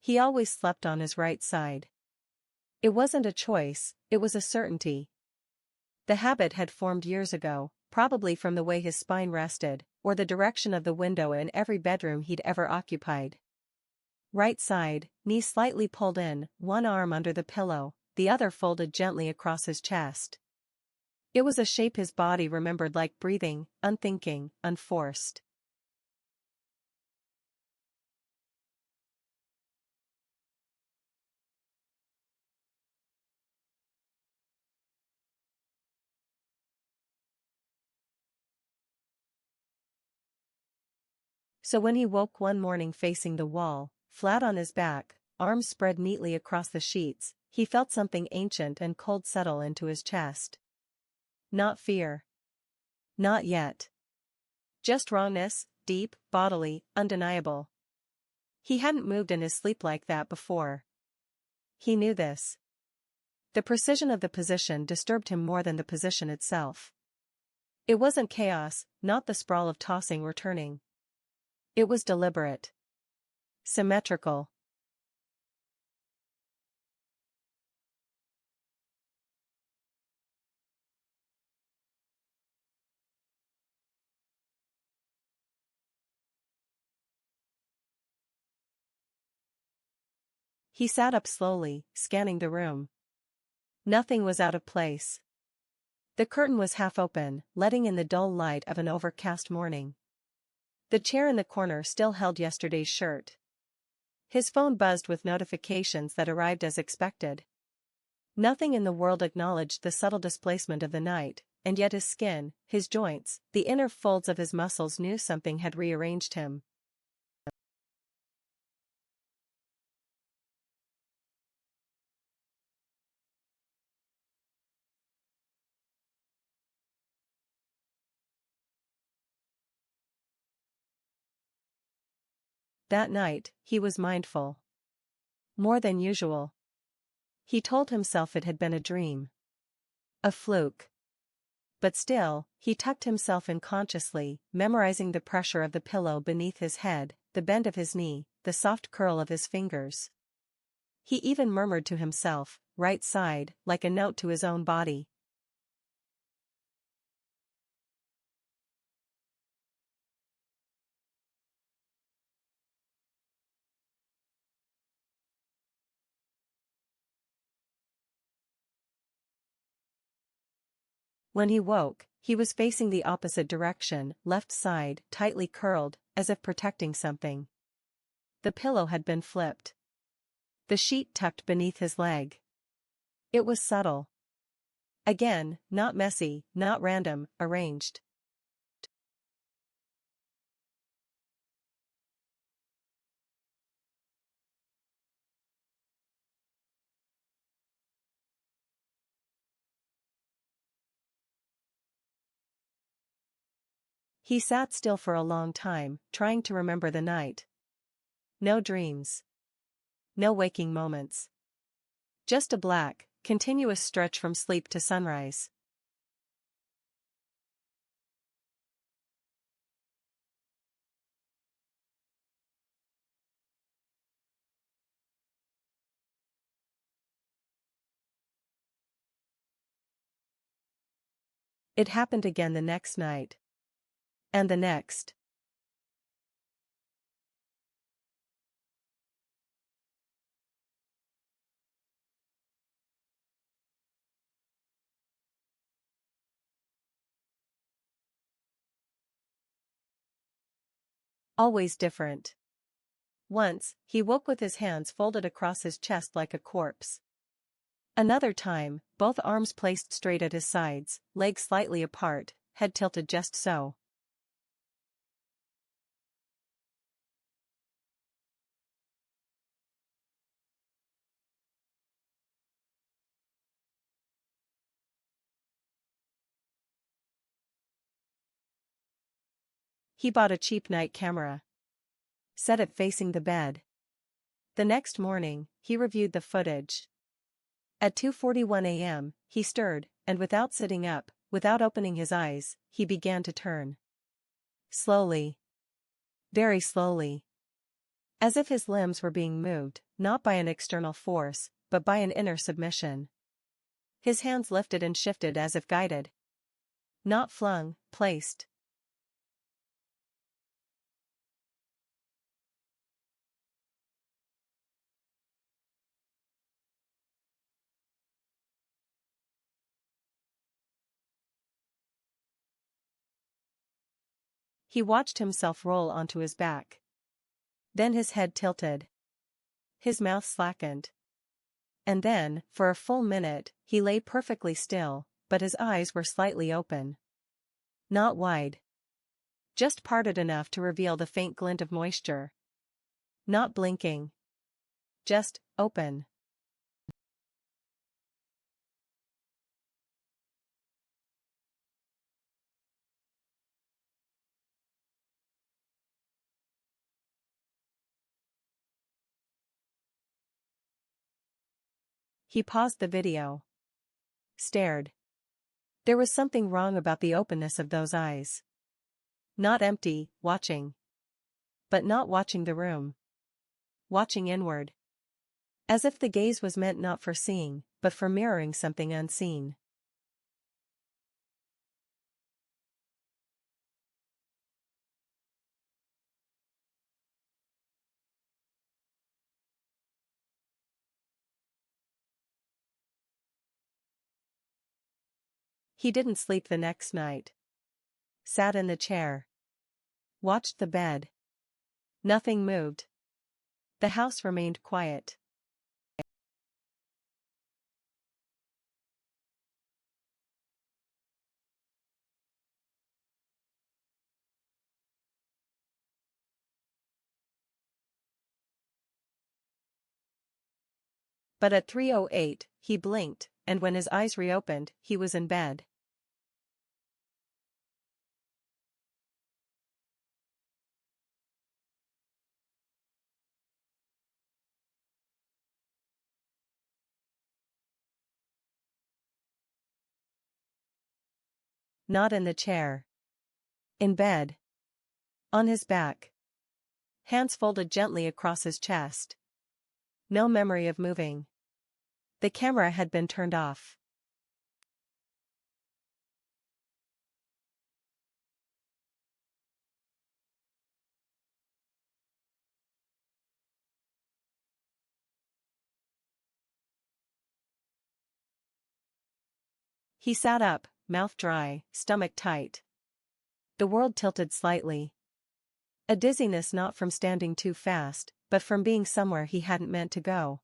He always slept on his right side. It wasn't a choice, it was a certainty. The habit had formed years ago, probably from the way his spine rested, or the direction of the window in every bedroom he'd ever occupied. Right side, knee slightly pulled in, one arm under the pillow, the other folded gently across his chest. It was a shape his body remembered like breathing, unthinking, unforced. So when he woke one morning facing the wall, flat on his back, arms spread neatly across the sheets, he felt something ancient and cold settle into his chest. Not fear. Not yet. Just wrongness, deep, bodily, undeniable. He hadn't moved in his sleep like that before. He knew this. The precision of the position disturbed him more than the position itself. It wasn't chaos, not the sprawl of tossing or turning. It was deliberate. Symmetrical. He sat up slowly, scanning the room. Nothing was out of place. The curtain was half open, letting in the dull light of an overcast morning. The chair in the corner still held yesterday's shirt. His phone buzzed with notifications that arrived as expected. Nothing in the world acknowledged the subtle displacement of the night, and yet his skin, his joints, the inner folds of his muscles knew something had rearranged him. That night, he was mindful. More than usual. He told himself it had been a dream. A fluke. But still, he tucked himself in consciously, memorizing the pressure of the pillow beneath his head, the bend of his knee, the soft curl of his fingers. He even murmured to himself, right side, like a note to his own body. When he woke, he was facing the opposite direction, left side, tightly curled, as if protecting something. The pillow had been flipped. The sheet tucked beneath his leg. It was subtle. Again, not messy, not random, arranged. He sat still for a long time, trying to remember the night. No dreams. No waking moments. Just a black, continuous stretch from sleep to sunrise. It happened again the next night. And the next. Always different. Once, he woke with his hands folded across his chest like a corpse. Another time, both arms placed straight at his sides, legs slightly apart, head tilted just so. He bought a cheap night camera. Set it facing the bed. The next morning, he reviewed the footage. At 2:41 a.m., he stirred, and without sitting up, without opening his eyes, he began to turn. Slowly. Very slowly. As if his limbs were being moved, not by an external force, but by an inner submission. His hands lifted and shifted as if guided. Not flung, placed. He watched himself roll onto his back. Then his head tilted. His mouth slackened. And then, for a full minute, he lay perfectly still, but his eyes were slightly open. Not wide. Just parted enough to reveal the faint glint of moisture. Not blinking. Just open. He paused the video. Stared. There was something wrong about the openness of those eyes. Not empty, watching. But not watching the room. Watching inward. As if the gaze was meant not for seeing, but for mirroring something unseen. He didn't sleep the next night. Sat in the chair. Watched the bed. Nothing moved. The house remained quiet. But at 3:08, he blinked, and when his eyes reopened, he was in bed. Not in the chair. In bed. On his back. Hands folded gently across his chest. No memory of moving. The camera had been turned off. He sat up, mouth dry, stomach tight. The world tilted slightly. A dizziness not from standing too fast, but from being somewhere he hadn't meant to go.